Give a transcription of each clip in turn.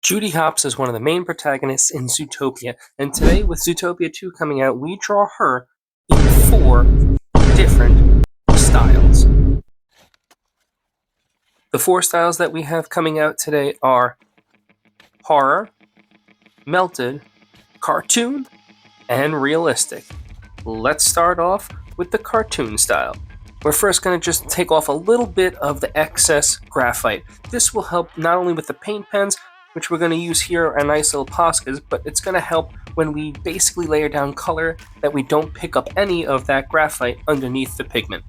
Judy Hopps is one of the main protagonists in Zootopia, and today, with Zootopia 2 coming out, we draw her in 4 different styles. The 4 styles that we have coming out today are horror, melted, cartoon, and realistic. Let's start off with the cartoon style. We're first going to just take off a little bit of the excess graphite. This will help not only with the paint pens, which we're going to use here are nice little Poscas, but it's going to help when we basically layer down color that we don't pick up any of that graphite underneath the pigment.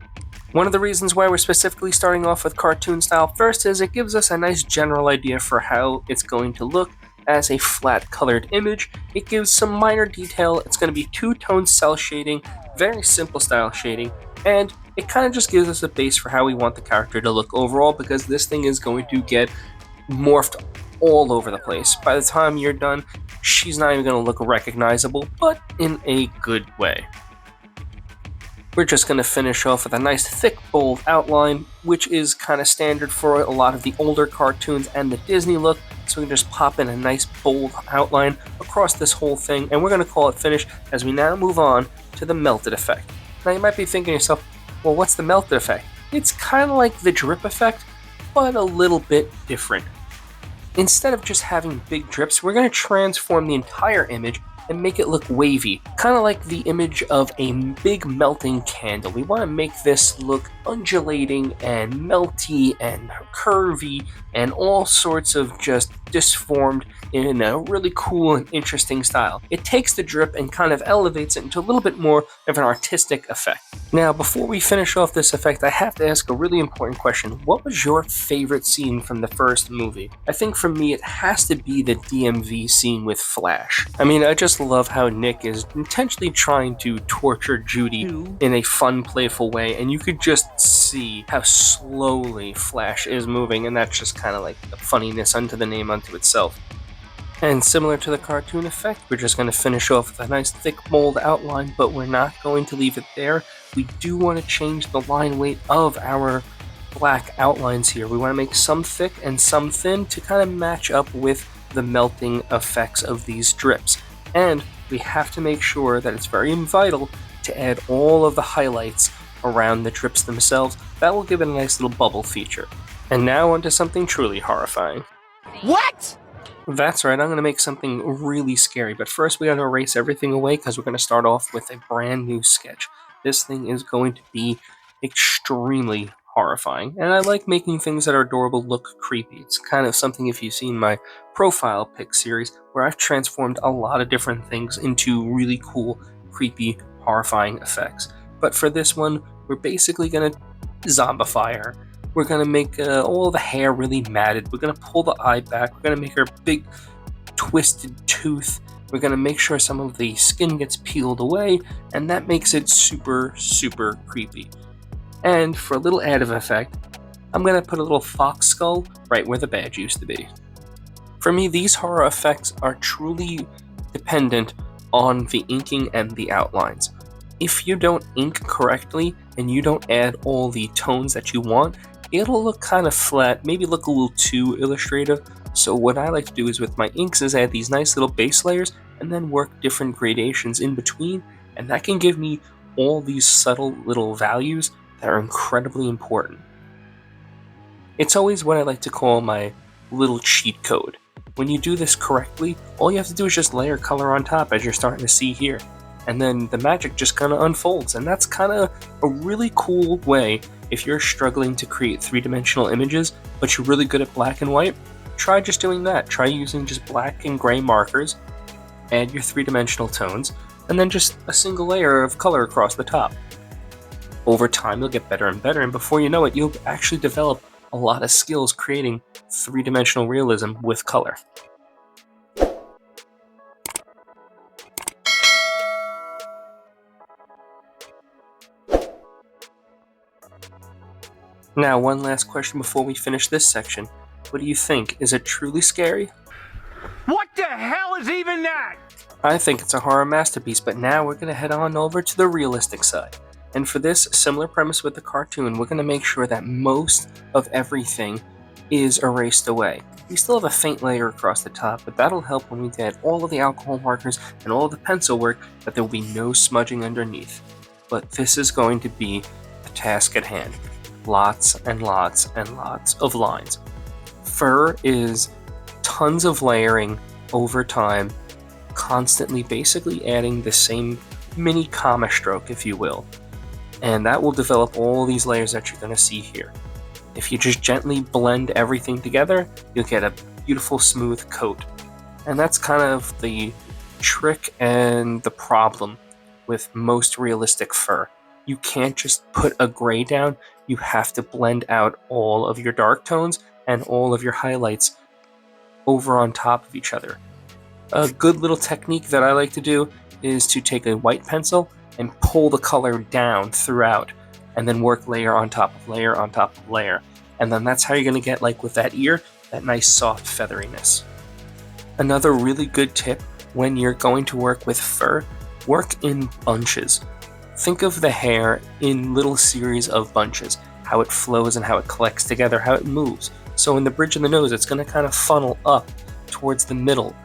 One of the reasons why we're specifically starting off with cartoon style first is it gives us a nice general idea for how it's going to look as a flat colored image. It gives some minor detail. It's going to be two-tone cell shading, very simple style shading, and it kind of just gives us a base for how we want the character to look overall, because this thing is going to get morphed all over the place. By the time you're done, she's not even going to look recognizable, but in a good way. We're just going to finish off with a nice thick, bold outline, which is kind of standard for a lot of the older cartoons and the Disney look, so we can just pop in a nice, bold outline across this whole thing, and we're going to call it finished as we now move on to the melted effect. Now you might be thinking to yourself, well, what's the melted effect? It's kind of like the drip effect, but a little bit different. Instead of just having big drips, we're going to transform the entire image and make it look wavy, kind of like the image of a big melting candle. We want to make this look undulating and melty and curvy and all sorts of just disformed in a really cool and interesting style. It takes the drip and kind of elevates it into a little bit more of an artistic effect. Now, before we finish off this effect, I have to ask a really important question. What was your favorite scene from the first movie? I think for me, it has to be the DMV scene with Flash. I mean, I just love how Nick is intentionally trying to torture Judy in a fun, playful way, and you could just see how slowly Flash is moving, and that's just kind of like the funniness unto the name unto itself. And similar to the cartoon effect, we're just going to finish off with a nice thick mold outline, but we're not going to leave it there. We do want to change the line weight of our black outlines here. We want to make some thick and some thin to kind of match up with the melting effects of these drips. And we have to make sure that it's very vital to add all of the highlights around the drips themselves. That will give it a nice little bubble feature. And now onto something truly horrifying. What? That's right, I'm going to make something really scary, but first we got to erase everything away because we're going to start off with a brand new sketch. This thing is going to be extremely horrifying, and I like making things that are adorable look creepy. It's kind of something, if you've seen my profile pic series, where I've transformed a lot of different things into really cool, creepy, horrifying effects. But for this one, we're basically going to zombify her. We're going to make all the hair really matted. We're going to pull the eye back. We're going to make her big twisted tooth. We're going to make sure some of the skin gets peeled away, and that makes it super, super creepy. And for a little added effect, I'm going to put a little fox skull right where the badge used to be. For me, these horror effects are truly dependent on the inking and the outlines. If you don't ink correctly and you don't add all the tones that you want, it'll look kind of flat, maybe look a little too illustrative. So what I like to do is with my inks is add these nice little base layers and then work different gradations in between, and that can give me all these subtle little values that are incredibly important. It's always what I like to call my little cheat code. When you do this correctly, all you have to do is just layer color on top, as you're starting to see here. And then the magic just kind of unfolds, and that's kind of a really cool way. If you're struggling to create three-dimensional images, but you're really good at black and white, try just doing that. Try using just black and gray markers, add your three-dimensional tones, and then just a single layer of color across the top. Over time, you'll get better and better, and before you know it, you'll actually develop a lot of skills creating three-dimensional realism with color. Now, one last question before we finish this section. What do you think? Is it truly scary? What the hell is even that? I think it's a horror masterpiece, but now we're going to head on over to the realistic side. And for this similar premise with the cartoon, we're going to make sure that most of everything is erased away. We still have a faint layer across the top, but that'll help when we add all of the alcohol markers and all of the pencil work, that there will be no smudging underneath. But this is going to be the task at hand. Lots and lots and lots of lines. Fur is tons of layering over time, constantly basically adding the same mini comma stroke, if you will. And that will develop all these layers that you're going to see here. If you just gently blend everything together, you'll get a beautiful smooth coat. And that's kind of the trick and the problem with most realistic fur. You can't just put a gray down, you have to blend out all of your dark tones and all of your highlights over on top of each other. A good little technique that I like to do is to take a white pencil and pull the color down throughout, and then work layer on top of layer on top of layer. And then that's how you're going to get, like with that ear, that nice soft featheriness. Another really good tip when you're going to work with fur, work in bunches. Think of the hair in little series of bunches, how it flows and how it collects together, how it moves. So in the bridge of the nose, it's going to kind of funnel up towards the middle.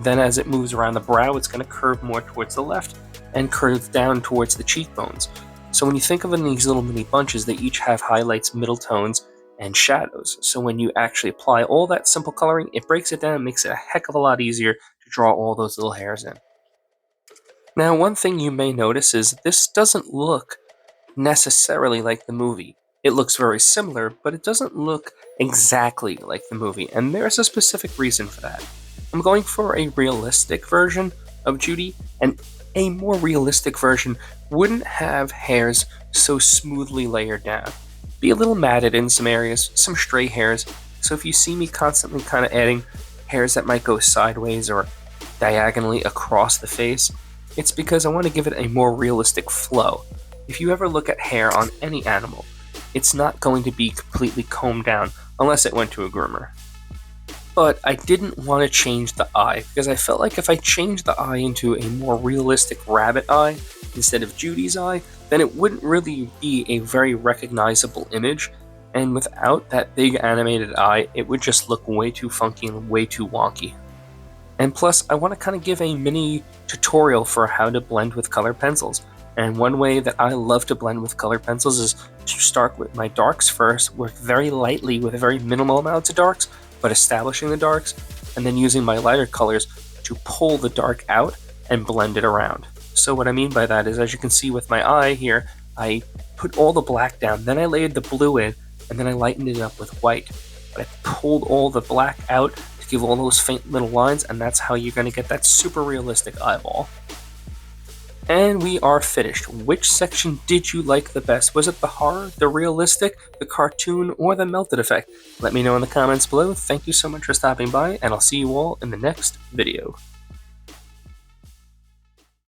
Then as it moves around the brow, it's going to curve more towards the left and curve down towards the cheekbones. So when you think of it in these little mini bunches, they each have highlights, middle tones, and shadows. So when you actually apply all that simple coloring, it breaks it down and makes it a heck of a lot easier to draw all those little hairs in. Now, one thing you may notice is this doesn't look necessarily like the movie. It looks very similar, but it doesn't look exactly like the movie, and there's a specific reason for that. I'm going for a realistic version of Judy, and a more realistic version wouldn't have hairs so smoothly layered down. Be a little matted in some areas, some stray hairs, so if you see me constantly kind of adding hairs that might go sideways or diagonally across the face, it's because I want to give it a more realistic flow. If you ever look at hair on any animal, it's not going to be completely combed down unless it went to a groomer. But I didn't want to change the eye, because I felt like if I changed the eye into a more realistic rabbit eye instead of Judy's eye, then it wouldn't really be a very recognizable image, and without that big animated eye, it would just look way too funky and way too wonky. And plus, I want to kind of give a mini tutorial for how to blend with colored pencils. And one way that I love to blend with colored pencils is to start with my darks first, work very lightly with very minimal amounts of darks, but establishing the darks, and then using my lighter colors to pull the dark out and blend it around. So what I mean by that is, as you can see with my eye here, I put all the black down, then I layered the blue in, and then I lightened it up with white. But I pulled all the black out to give all those faint little lines, and that's how you're going to get that super realistic eyeball. And we are finished. Which section did you like the best? Was it the horror, the realistic, the cartoon, or the melted effect? Let me know in the comments below. Thank you so much for stopping by, and I'll see you all in the next video.